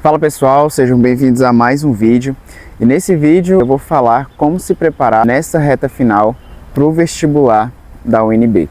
Fala pessoal, sejam bem-vindos a mais um vídeo. E nesse vídeo eu vou falar como se preparar nessa reta final para o vestibular da UNB.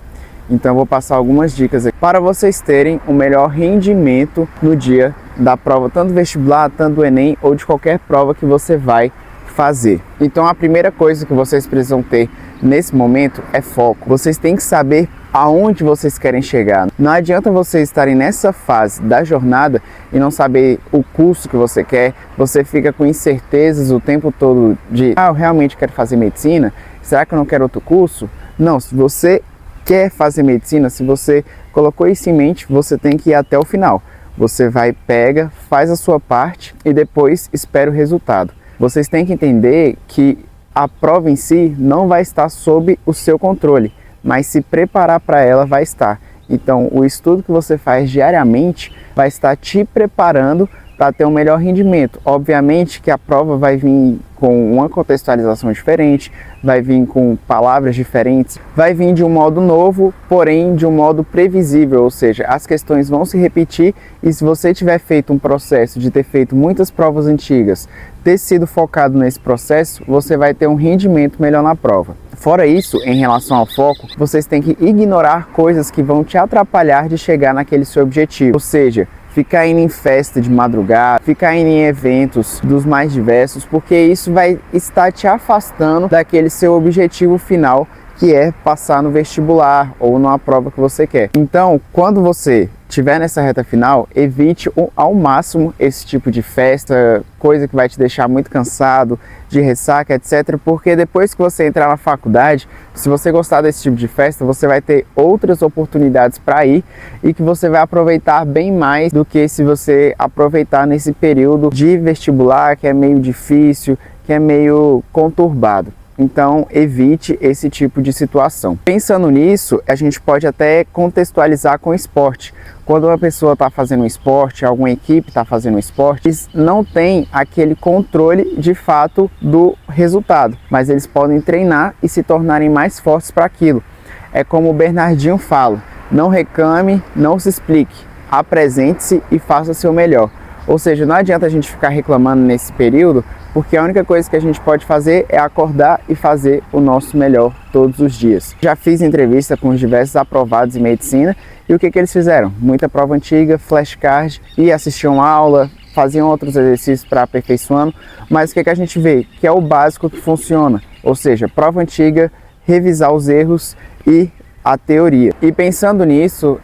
Então eu vou passar algumas dicas aqui para vocês terem o melhor rendimento no dia da prova, tanto vestibular, tanto do Enem ou de qualquer prova que você vai fazer. Então a primeira coisa que vocês precisam ter nesse momento é foco. Vocês têm que saber aonde vocês querem chegar. Não adianta vocês estarem nessa fase da jornada e não saber o curso que você quer. Você fica com incertezas o tempo todo de eu realmente quero fazer medicina? Será que eu não quero outro curso? Não, se você quer fazer medicina, se você colocou isso em mente, você tem que ir até o final. Você vai, pega, faz a sua parte e depois espera o resultado. Vocês têm que entender que a prova em si não vai estar sob o seu controle, mas se preparar para ela vai estar. Então, o estudo que você faz diariamente vai estar te preparando para ter um melhor rendimento. Obviamente que a prova vai vir com uma contextualização diferente, vai vir com palavras diferentes, vai vir de um modo novo, porém de um modo previsível, ou seja, as questões vão se repetir e se você tiver feito um processo de ter feito muitas provas antigas, ter sido focado nesse processo, você vai ter um rendimento melhor na prova. Fora isso, em relação ao foco, vocês têm que ignorar coisas que vão te atrapalhar de chegar naquele seu objetivo, ou seja, ficar indo em festa de madrugada, ficar indo em eventos dos mais diversos, porque isso vai estar te afastando daquele seu objetivo final, que é passar no vestibular ou numa prova que você quer. Então, quando você estiver nessa reta final, evite ao máximo esse tipo de festa, coisa que vai te deixar muito cansado, de ressaca, etc. Porque depois que você entrar na faculdade, se você gostar desse tipo de festa, você vai ter outras oportunidades para ir e que você vai aproveitar bem mais do que se você aproveitar nesse período de vestibular, que é meio difícil, que é meio conturbado. Então, evite esse tipo de situação. Pensando nisso, a gente pode até contextualizar com o esporte. Quando uma pessoa está fazendo um esporte, alguma equipe está fazendo um esporte, eles não têm aquele controle de fato do resultado, mas eles podem treinar e se tornarem mais fortes para aquilo. É como o Bernardinho fala, não reclame, não se explique, apresente-se e faça seu melhor. Ou seja, não adianta a gente ficar reclamando nesse período, porque a única coisa que a gente pode fazer é acordar e fazer o nosso melhor todos os dias. Já fiz entrevista com os diversos aprovados em medicina e o que eles fizeram? Muita prova antiga, flashcard e assistiam aula, faziam outros exercícios para aperfeiçoando, mas o que a gente vê? Que é o básico que funciona, ou seja, prova antiga, revisar os erros e a teoria. E pensando nisso,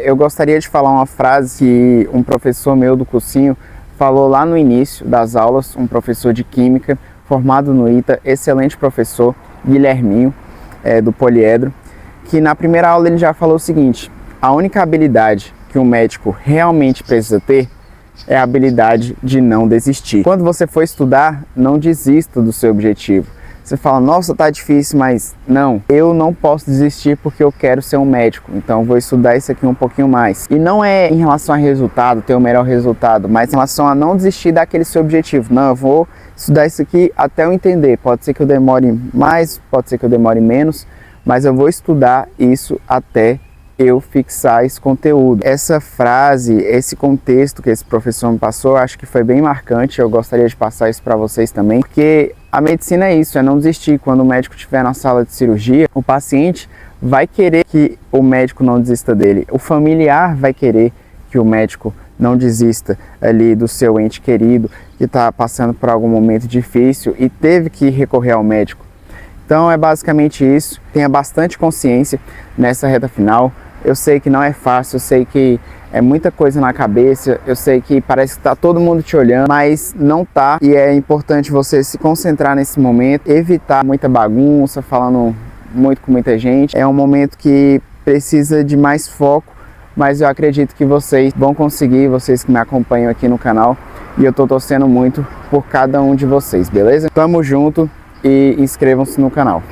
eu gostaria de falar uma frase que um professor meu do cursinho falou lá no início das aulas, um professor de química, formado no ITA, excelente professor, Guilherminho, do Poliedro, que na primeira aula ele já falou o seguinte: a única habilidade que um médico realmente precisa ter é a habilidade de não desistir. Quando você for estudar, não desista do seu objetivo. Você fala, nossa, tá difícil, mas não, eu não posso desistir porque eu quero ser um médico, então vou estudar isso aqui um pouquinho mais. E não é em relação a resultado, ter o melhor resultado, mas em relação a não desistir daquele seu objetivo. Não, eu vou estudar isso aqui até eu entender. Pode ser que eu demore mais, pode ser que eu demore menos, mas eu vou estudar isso até eu fixar esse conteúdo. Essa frase, esse contexto que esse professor me passou, eu acho que foi bem marcante. Eu gostaria de passar isso para vocês também, porque a medicina é isso, é não desistir. Quando o médico estiver na sala de cirurgia, o paciente vai querer que o médico não desista dele. O familiar vai querer que o médico não desista ali do seu ente querido que está passando por algum momento difícil e teve que recorrer ao médico. Então é basicamente isso. Tenha bastante consciência nessa reta final. Eu sei que não é fácil, eu sei que é muita coisa na cabeça, eu sei que parece que está todo mundo te olhando, mas não tá. E é importante você se concentrar nesse momento, evitar muita bagunça, falando muito com muita gente. É um momento que precisa de mais foco, mas eu acredito que vocês vão conseguir, vocês que me acompanham aqui no canal, e eu tô torcendo muito por cada um de vocês, beleza? Tamo junto e inscrevam-se no canal.